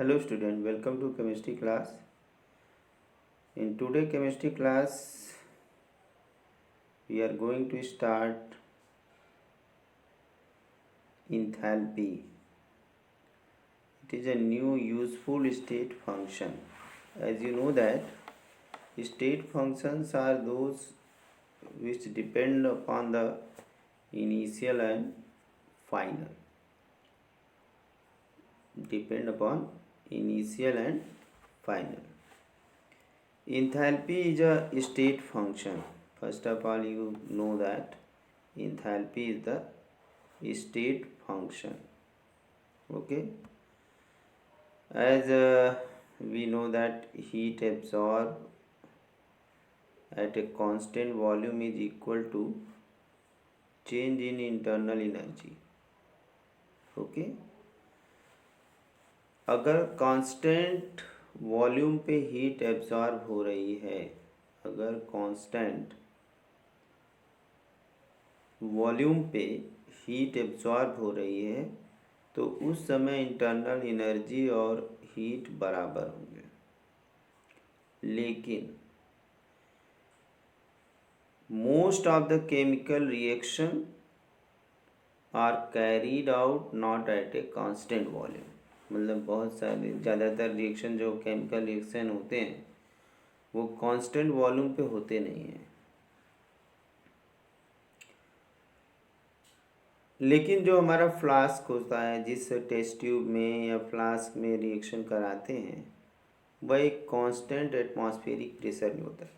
Hello student, welcome to chemistry class. In today chemistry class we are going to start enthalpy. It is a new useful state function. As you know that state functions are those which depend upon the initial and final. Depend upon initial and final. Enthalpy is a state function. First of all, you know that enthalpy is the state function. Okay. As we know that heat absorbed at a constant volume is equal to change in internal energy. Okay. अगर constant volume पे heat absorb हो रही है, अगर constant volume पे heat absorb हो रही है तो उस समय इंटरनल एनर्जी और हीट बराबर होंगे। लेकिन most of the chemical reaction are carried out not at a constant volume. मतलब बहुत सारे ज़्यादातर रिएक्शन जो केमिकल रिएक्शन होते हैं वो कांस्टेंट वॉल्यूम पे होते नहीं हैं। लेकिन जो हमारा फ्लास्क होता है, जिस टेस्ट ट्यूब में या फ्लास्क में रिएक्शन कराते हैं, वह एक कांस्टेंट एटमॉस्फेरिक प्रेशर में होता है।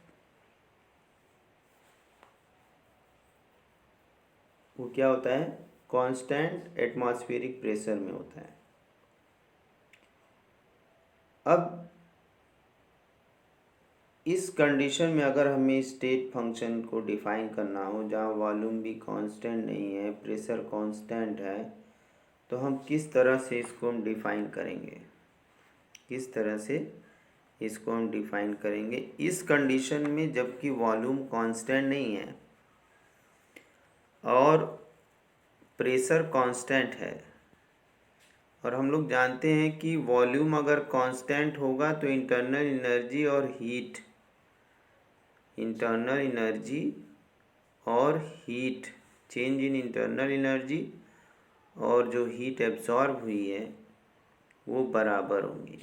वो क्या होता है? कांस्टेंट एटमॉस्फेरिक प्रेशर में होता है। अब इस कंडीशन में अगर हमें स्टेट फंक्शन को डिफाइन करना हो, जहाँ वॉल्यूम भी कांस्टेंट नहीं है, प्रेशर कांस्टेंट है, तो हम किस तरह से इसको हम डिफाइन करेंगे? किस तरह से इसको हम डिफाइन करेंगे इस कंडीशन में जबकि वॉल्यूम कांस्टेंट नहीं है और प्रेशर कांस्टेंट है। और हम लोग जानते हैं कि वॉल्यूम अगर कांस्टेंट होगा तो इंटरनल एनर्जी और हीट, इंटरनल एनर्जी और heat, change in internal energy और जो हीट एब्जॉर्ब हुई है वो बराबर होंगी।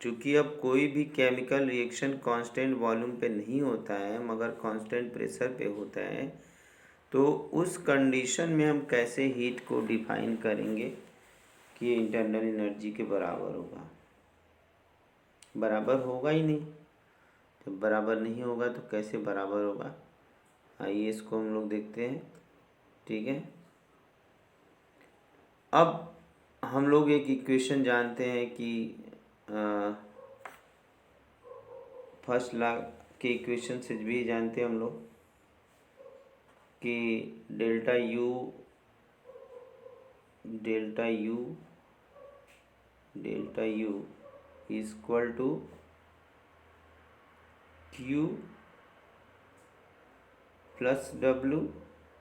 चूँकि अब कोई भी केमिकल रिएक्शन कांस्टेंट वॉल्यूम पे नहीं होता है मगर कांस्टेंट प्रेशर पे होता है, तो उस कंडीशन में हम कैसे हीट को डिफाइन करेंगे कि इंटरनल एनर्जी के बराबर होगा? बराबर होगा ही नहीं। जब बराबर नहीं होगा तो कैसे बराबर होगा? आइए इसको हम लोग देखते हैं। ठीक है, अब हम लोग एक इक्वेशन जानते हैं कि फर्स्ट लॉ के इक्वेशन से भी जानते हैं हम लोग कि delta U is equal to Q plus W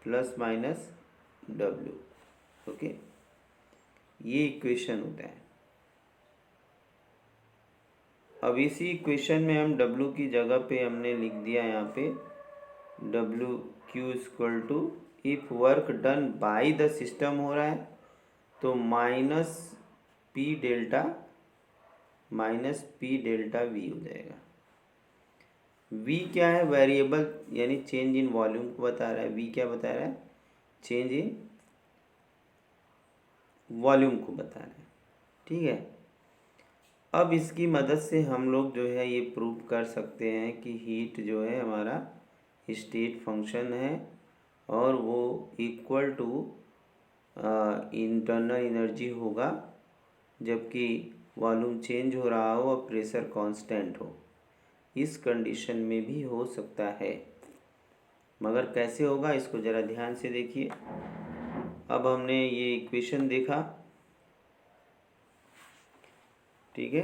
plus minus W। Okay, ये इक्वेशन होता है। अब इसी इक्वेशन में हम W की जगह पे हमने लिख दिया यहाँ पे Q equal to, if work done by the system हो रहा है तो माइनस P डेल्टा V हो जाएगा। V क्या है? वेरिएबल, यानी चेंज इन वॉल्यूम को बता रहा है। V क्या बता रहा है? चेंज इन वॉल्यूम को बता रहा है। ठीक है, अब इसकी मदद से हम लोग जो है ये प्रूव कर सकते हैं कि हीट जो है हमारा स्टेट फंक्शन है और वो इक्वल टू इंटरनल एनर्जी होगा जबकि वॉल्यूम चेंज हो रहा हो और प्रेशर कांस्टेंट हो। इस कंडीशन में भी हो सकता है, मगर कैसे होगा इसको ज़रा ध्यान से देखिए। अब हमने ये इक्वेशन देखा, ठीक है,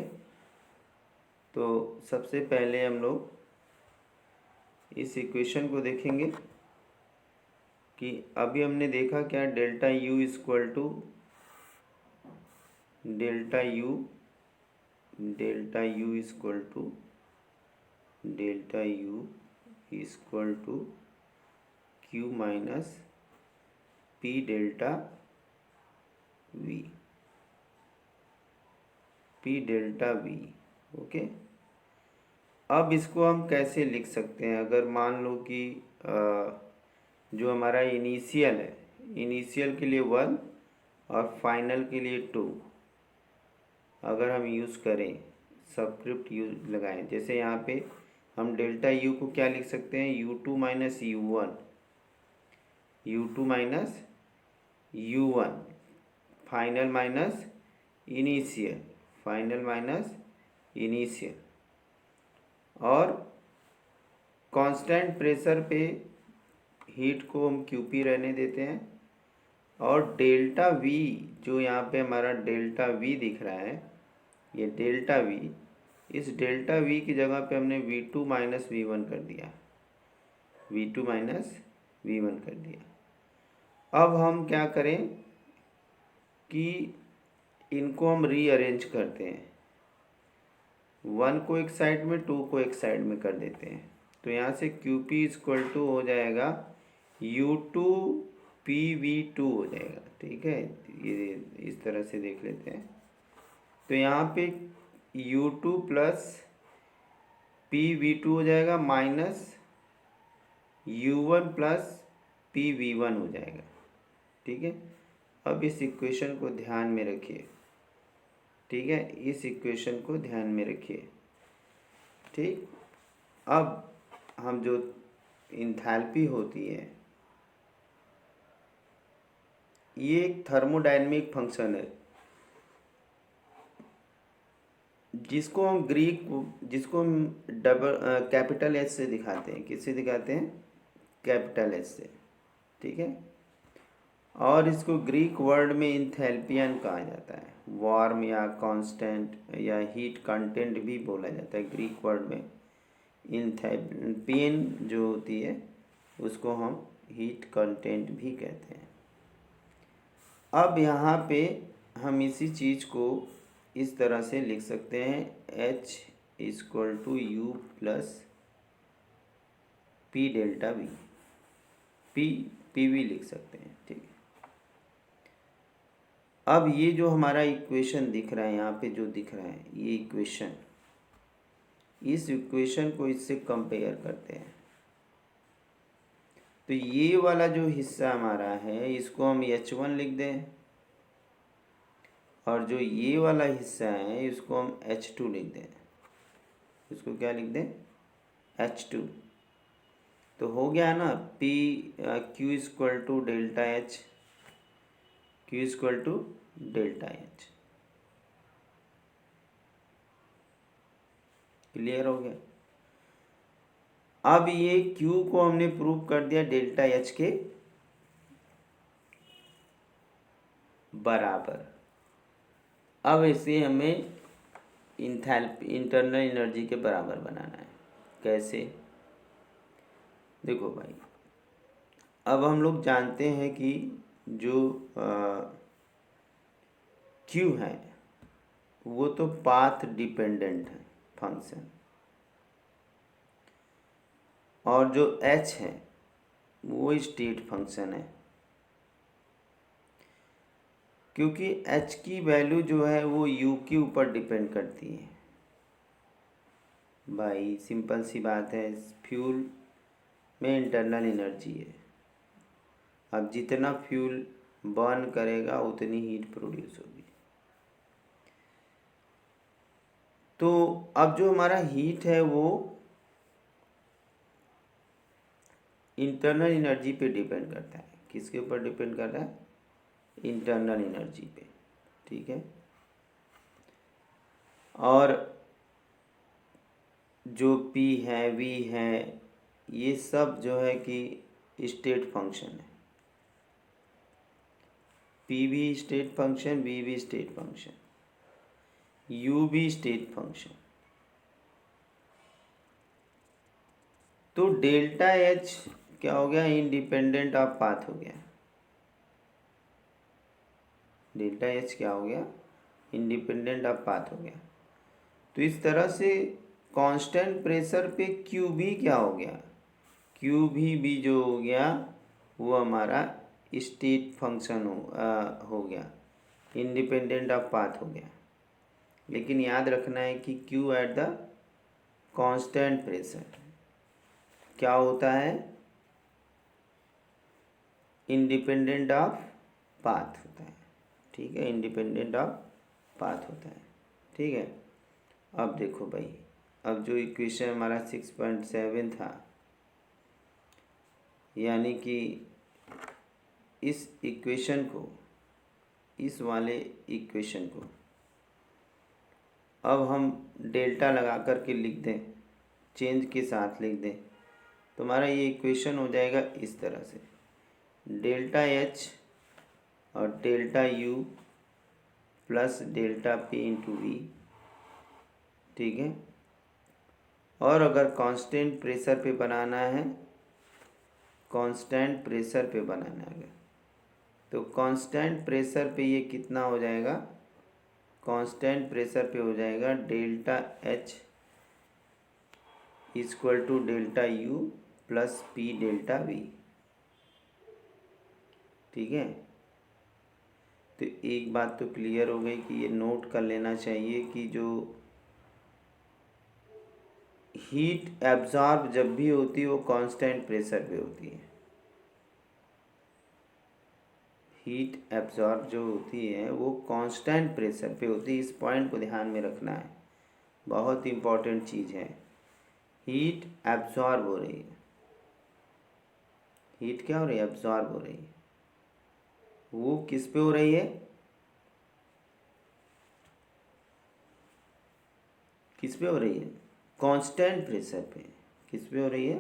तो सबसे पहले हम लोग इस इक्वेशन को देखेंगे कि अभी हमने देखा क्या, delta U equal to delta U delta U equal to Q minus P delta V. Okay, अब इसको हम कैसे लिख सकते हैं? अगर मान लो कि जो हमारा इनिशियल है, इनिशियल के लिए 1 और फाइनल के लिए 2, अगर हम यूज़ करें, सबस्क्रिप्ट यूज लगाएं, जैसे यहाँ पे हम डेल्टा यू को क्या लिख सकते हैं? U2 minus U1 final minus initial, और कांस्टेंट प्रेशर पे हीट को हम QP रहने देते हैं, और डेल्टा V जो यहाँ पे हमारा डेल्टा V दिख रहा है, ये डेल्टा V, इस डेल्टा V की जगह पे हमने V2 माइनस V1 कर दिया, अब हम क्या करें कि इनको हम रीअरेंज करते हैं, 1 को एक साइड में, 2 को एक साइड में कर देते हैं। तो यहाँ से QP इक्वल टू हो जाएगा U2 PV2 हो जाएगा। ठीक है, ये इस तरह से देख लेते हैं। तो यहाँ पे U2 प्लस PV2 हो जाएगा माइनस U1 प्लस PV1 हो जाएगा। ठीक है, अब इस इक्वेशन को ध्यान में रखिए। ठीक है, इस इक्वेशन को ध्यान में रखिए। ठीक, अब हम जो इंथैल्पी होती है, ये एक थर्मोडायनेमिक फंक्शन है, जिसको हम कैपिटल एच से दिखाते हैं। किससे दिखाते हैं? कैपिटल एच से। ठीक है, और इसको ग्रीक वर्ड में इंथैल्पियन कहा जाता है, वार्म या कांस्टेंट या हीट कंटेंट भी बोला जाता है। ग्रीक वर्ड में इंथैल्पियन जो होती है उसको हम हीट कंटेंट भी कहते हैं। अब यहाँ पे हम इसी चीज़ को इस तरह से लिख सकते हैं, H equal to U plus P delta V, PV लिख सकते हैं। ठीक है, अब ये जो हमारा इक्वेशन दिख रहा है, यहाँ पे जो दिख रहा है ये इक्वेशन, इस इक्वेशन को इससे कंपेयर करते हैं। तो ये वाला जो हिस्सा हमारा है इसको हम H1 लिख दें, और जो ये वाला हिस्सा है इसको हम H2 लिख दें। इसको क्या लिख दें? H2। तो हो गया ना, Q equal to delta H, clear हो गया? अब ये Q को हमने प्रूव कर दिया डेल्टा H के बराबर। अब इसे हमें इंटरनल एनर्जी के बराबर बनाना है। कैसे? देखो भाई, अब हम लोग जानते हैं कि जो Q है वो तो पाथ डिपेंडेंट है फंक्शन, और जो H है वो स्टेट फंक्शन है, क्योंकि H की वैल्यू जो है वो U के ऊपर डिपेंड करती है। भाई सिंपल सी बात है, फ्यूल में इंटरनल एनर्जी है, अब जितना फ्यूल बर्न करेगा उतनी हीट प्रोड्यूस होगी। तो अब जो हमारा हीट है वो इंटरनल एनर्जी पे डिपेंड करता है। किसके ऊपर डिपेंड कर रहा है? इंटरनल एनर्जी पे। ठीक है, और जो P है, V है, ये सब जो है कि स्टेट फंक्शन है। P भी स्टेट फंक्शन, V भी स्टेट फंक्शन, U भी स्टेट फंक्शन। तो डेल्टा H क्या हो गया? इंडिपेंडेंट ऑफ पाथ हो गया। डेल्टा H क्या हो गया? इंडिपेंडेंट ऑफ पाथ हो गया। तो इस तरह से कांस्टेंट प्रेशर पे क्यू भी क्या हो गया, क्यू भी जो हो गया वो हमारा स्टेट फंक्शन हो गया, इंडिपेंडेंट ऑफ पाथ हो गया। लेकिन याद रखना है कि Q at the constant pressure क्या होता है, इंडिपेंडेंट ऑफ पाथ होता है। ठीक है, इंडिपेंडेंट ऑफ पाथ होता है। ठीक है, अब देखो भाई, अब जो इक्वेशन हमारा 6.7 था, यानी कि इस इक्वेशन को, इस वाले इक्वेशन को अब हम डेल्टा लगा करके लिख दें, चेंज के साथ लिख दें, तो हमारा ये इक्वेशन हो जाएगा इस तरह से, डेल्टा एच और delta U plus delta P into V. ठीक है, और अगर कांस्टेंट प्रेशर पे बनाना है, कांस्टेंट प्रेशर पे बनाना है, तो कांस्टेंट प्रेशर पे ये कितना हो जाएगा, कांस्टेंट प्रेशर पे हो जाएगा delta H equal to delta U plus P delta V. ठीक है, तो एक बात तो क्लियर हो गई कि ये नोट कर लेना चाहिए कि जो हीट एब्जॉर्ब जब भी होती है वो कांस्टेंट प्रेशर पे होती है। हीट एब्जॉर्ब जो होती है वो कांस्टेंट प्रेशर पे होती है। इस पॉइंट को ध्यान में रखना है, बहुत इंपॉर्टेंट चीज़ है। हीट एब्जॉर्ब हो रही है, हीट क्या हो रही है, एब्जॉर्ब हो रही है। वो किस पे हो रही है, किस पे हो रही है, कांस्टेंट प्रेशर पे। किस पे हो रही है,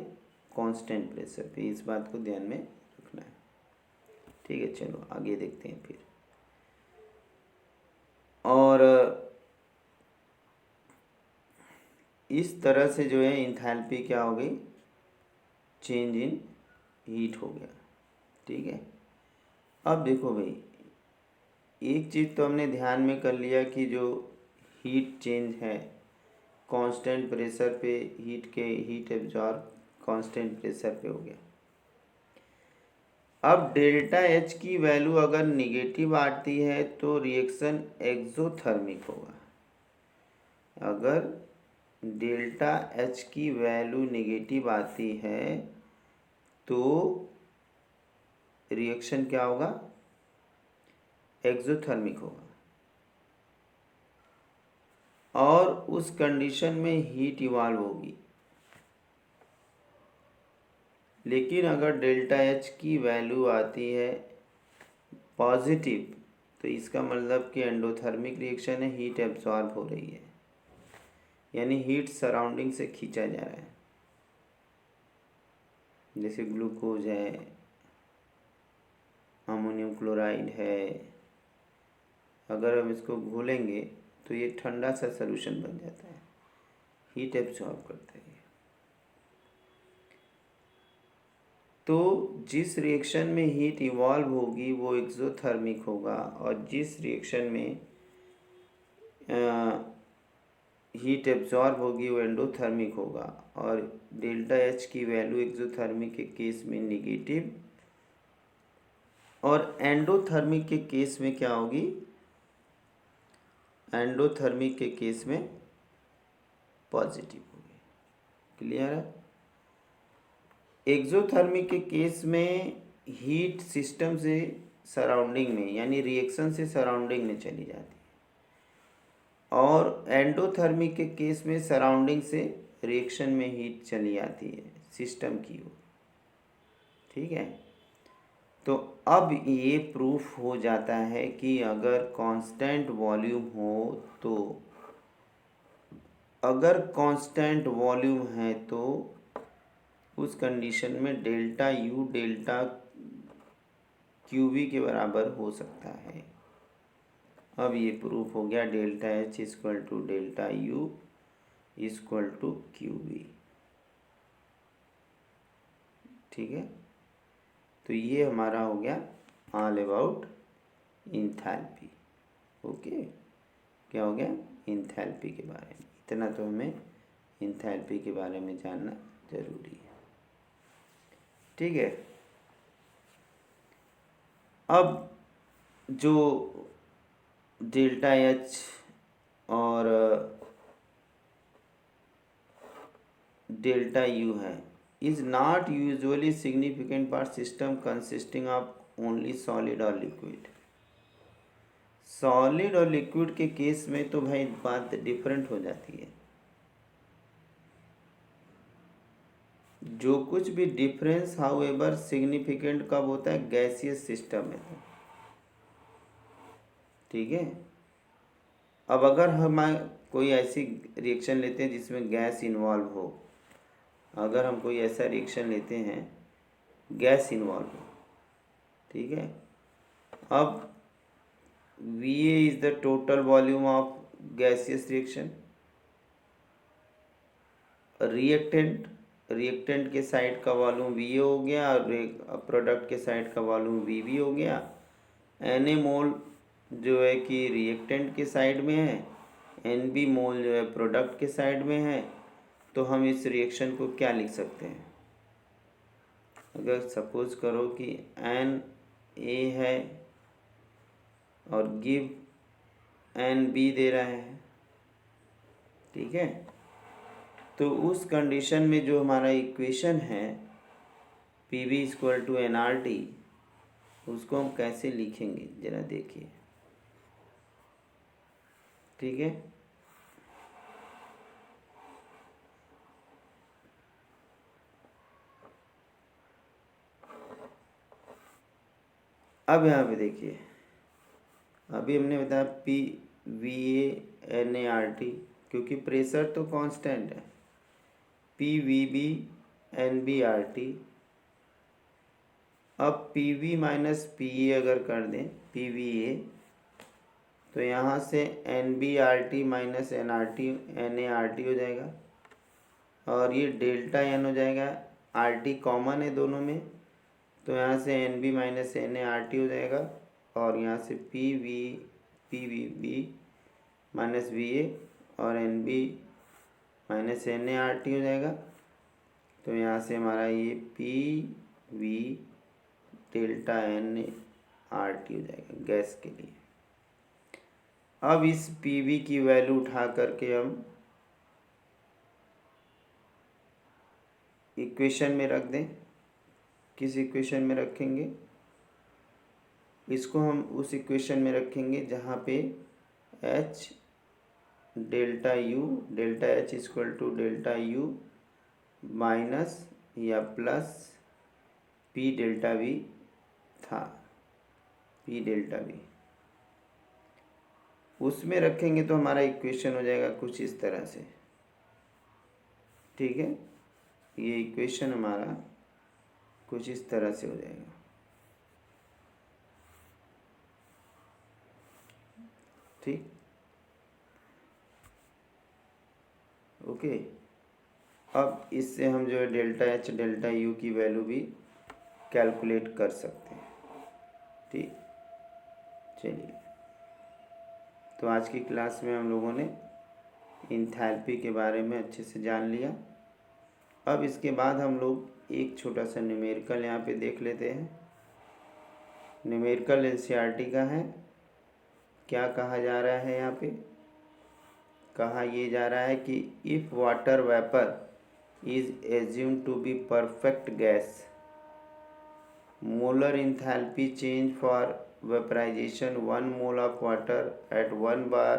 कांस्टेंट प्रेशर पे। इस बात को ध्यान में रखना है। ठीक है, चलो आगे देखते हैं फिर। और इस तरह से जो है इंथैल्पी क्या हो गई, चेंज इन हीट हो गया। ठीक है, अब देखो भाई, एक चीज़ तो हमने ध्यान में कर लिया कि जो हीट चेंज है कांस्टेंट प्रेशर पे, हीट एब्जॉर्ब कांस्टेंट प्रेशर पे हो गया। अब डेल्टा एच की वैल्यू अगर निगेटिव आती है तो रिएक्शन एक्सोथर्मिक होगा। अगर डेल्टा एच की वैल्यू निगेटिव आती है तो रिएक्शन क्या होगा, एक्सोथर्मिक होगा। और उस कंडीशन में हीट इवॉल्व होगी। लेकिन अगर डेल्टा एच की वैल्यू आती है पॉजिटिव तो इसका मतलब कि एंडोथर्मिक रिएक्शन है, हीट एब्जॉर्ब हो रही है, यानी हीट सराउंडिंग से खींचा जा रहा है। जैसे ग्लूकोज है, अमोनियम क्लोराइड है, अगर हम इसको घोलेंगे तो ये ठंडा सा सॉल्यूशन बन जाता है, हीट एब्जॉर्ब करता है। तो जिस रिएक्शन में हीट इवॉल्व होगी वो एक्सोथर्मिक होगा, और जिस रिएक्शन में हीट एब्जॉर्ब होगी वो एंडोथर्मिक होगा। और डेल्टा एच की वैल्यू एक्सोथर्मिक के केस में निगेटिव, और एंडोथर्मिक के केस में क्या होगी, एंडोथर्मिक के केस में पॉजिटिव होगी। क्लियर है। एक्सोथर्मिक के केस में हीट सिस्टम से सराउंडिंग में, यानी रिएक्शन से सराउंडिंग में चली जाती है, और एंडोथर्मिक के केस में सराउंडिंग से रिएक्शन में हीट चली आती है सिस्टम की ओर। ठीक है, तो अब ये प्रूफ हो जाता है कि अगर कांस्टेंट वॉल्यूम हो तो, अगर कांस्टेंट वॉल्यूम है तो उस कंडीशन में delta U delta Q V के बराबर हो सकता है। अब ये प्रूफ हो गया, delta H equal to delta U equal to Q V. ठीक है, तो ये हमारा हो गया ऑल अबाउट इंथैल्पी। ओके, क्या हो गया, इंथैल्पी के बारे में। इतना तो हमें इंथैल्पी के बारे में जानना जरूरी है। ठीक है, अब जो डेल्टा एच और डेल्टा यू है is not usually significant for system consisting of only solid और लिक्विड। सॉलिड और लिक्विड के केस में तो भाई बात डिफरेंट हो जाती है। जो कुछ भी डिफरेंस हाउएवर सिग्निफिकेंट कब होता है, गैसियस सिस्टम में। तो ठीक है, अब अगर हम कोई ऐसी रिएक्शन लेते हैं जिसमें गैस इन्वॉल्व हो, अगर हम कोई ऐसा रिएक्शन लेते हैं गैस इन्वॉल्व हो, ठीक है, अब VA is the total volume of gaseous reaction. Reactant के साइड का वॉल्यूम VA हो गया और प्रोडक्ट के साइड का वॉल्यूम VB हो गया। Na मोल जो है कि रिएक्टेंट के साइड में है, NB मोल जो है प्रोडक्ट के साइड में है। तो हम इस रिएक्शन को क्या लिख सकते हैं, अगर सपोज करो कि Na है और गिव NB दे रहा है, ठीक है, तो उस कंडीशन में जो हमारा इक्वेशन है PV = nRT, उसको हम कैसे लिखेंगे जरा देखिए। ठीक है, अब यहाँ पे देखिए, अभी हमने बताया PVA NART, क्योंकि प्रेशर तो कांस्टेंट है, PVB NBRT। अब PV - PA अगर कर दें PVA, तो यहाँ से NBRT - NRT NART हो जाएगा, और ये डेल्टा N हो जाएगा। RT कॉमन है दोनों में, तो यहाँ से NB - NART हो जाएगा, और यहाँ से PVB - VA और NB - NART हो जाएगा। तो यहाँ से हमारा ये PV डेल्टा NART हो जाएगा गैस के लिए। अब इस PV की वैल्यू उठा करके हम इक्वेशन में रख दें। किस इक्वेशन में रखेंगे, इसको हम उस इक्वेशन में रखेंगे जहाँ पे H delta H = delta U minus या प्लस P डेल्टा V था, P डेल्टा V उसमें रखेंगे तो हमारा इक्वेशन हो जाएगा कुछ इस तरह से। ठीक है, ये इक्वेशन हमारा कुछ इस तरह से हो जाएगा। ठीक, ओके। अब इससे हम जो है डेल्टा H डेल्टा U की वैल्यू भी कैलकुलेट कर सकते हैं। ठीक, चलिए, तो आज की क्लास में हम लोगों ने इंथैल्पी के बारे में अच्छे से जान लिया। अब इसके बाद हम लोग एक छोटा सा न्यूमेरिकल यहाँ पे देख लेते हैं। न्यूमेरिकल NCERT का है। क्या कहा जा रहा है यहाँ पे, कहा ये जा रहा है कि if water vapour is assumed to be perfect gas, molar enthalpy change for vaporisation 1 mole of water at 1 bar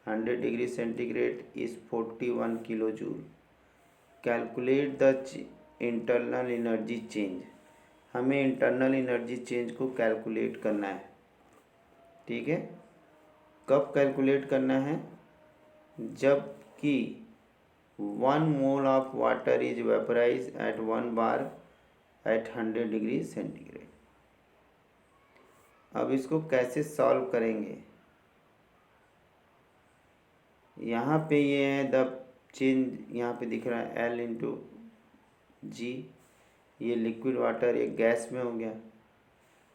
100 degree centigrade is 41 kilo joule. Calculate the internal energy change. हमें इंटरनल एनर्जी चेंज को calculate करना है। ठीक है, कब calculate करना है, जबकि 1 mole of water is vaporise at 1 bar at 100 degree centigrade. अब इसको कैसे सॉल्व करेंगे, यहाँ पे ये है द चेंज, यहाँ पे दिख रहा है L/G। ये लिक्विड वाटर एक गैस में हो गया,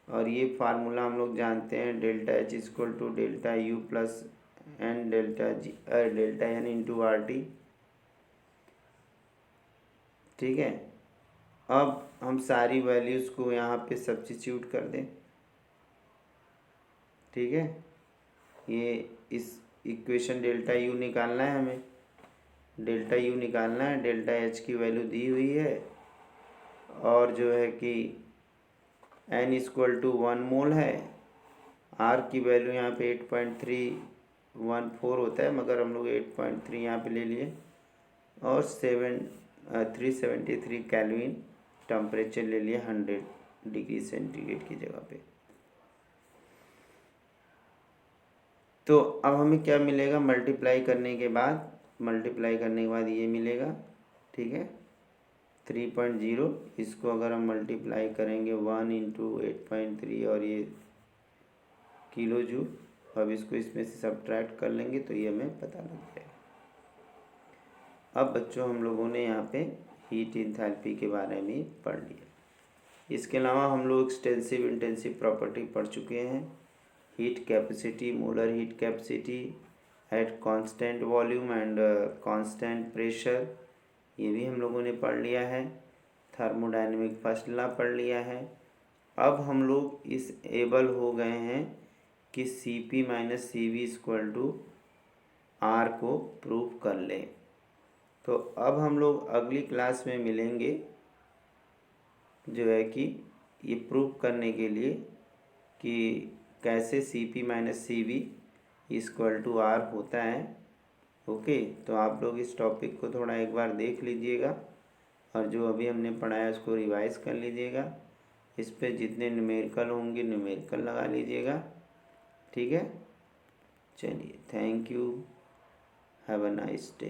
और ये फार्मूला हम लोग जानते हैं delta H = delta U plus n delta n into R T. ठीक है, अब हम सारी वैल्यूज़ को यहाँ पे सब्स्टिट्यूट कर दें। ठीक है, ये इस इक्वेशन डेल्टा यू निकालना है हमें, डेल्टा यू निकालना है। डेल्टा एच की वैल्यू दी हुई है और जो है कि n इक्वल टू 1 मोल है। आर की वैल्यू यहाँ पे 8.314 होता है, मगर हम लोग 8.3 यहाँ पे ले लिए। और 373 कैल्विन टेम्परेचर ले लिया 100 डिग्री सेंटीग्रेड की जगह पे। तो अब हमें क्या मिलेगा, मल्टीप्लाई करने के बाद ये मिलेगा। ठीक है, 3.0, इसको अगर हम मल्टीप्लाई करेंगे 1 इंटू 8.3 और ये किलो जूल, अब इसको इसमें से सब्ट्रैक्ट कर लेंगे तो ये हमें पता लग जाएगा। अब बच्चों हम लोगों ने यहाँ पे हीट इंथैल्पी के बारे में पढ़ लिया। इसके अलावा हम लोग एक्सटेंसिव इंटेंसिव प्रॉपर्टी पढ़ चुके हैं। Heat capacity, molar heat capacity at constant volume and constant pressure, ये भी हम लोगों ने पढ़ लिया है। थर्मोडायनेमिक फर्स्ट लॉ पढ़ लिया है। अब हम लोग इस एबल हो गए हैं कि Cp minus Cv equal to R को प्रूव कर लें। तो अब हम लोग अगली क्लास में मिलेंगे, जो है कि ये प्रूव करने के लिए कि कैसे Cp minus Cv equal to R होता है। ओके, तो आप लोग इस टॉपिक को थोड़ा एक बार देख लीजिएगा और जो अभी हमने पढ़ाया उसको रिवाइज कर लीजिएगा। इस पे जितने न्यूमेरिकल होंगे न्यूमेरिकल लगा लीजिएगा। ठीक है, चलिए, thank you, have a nice day.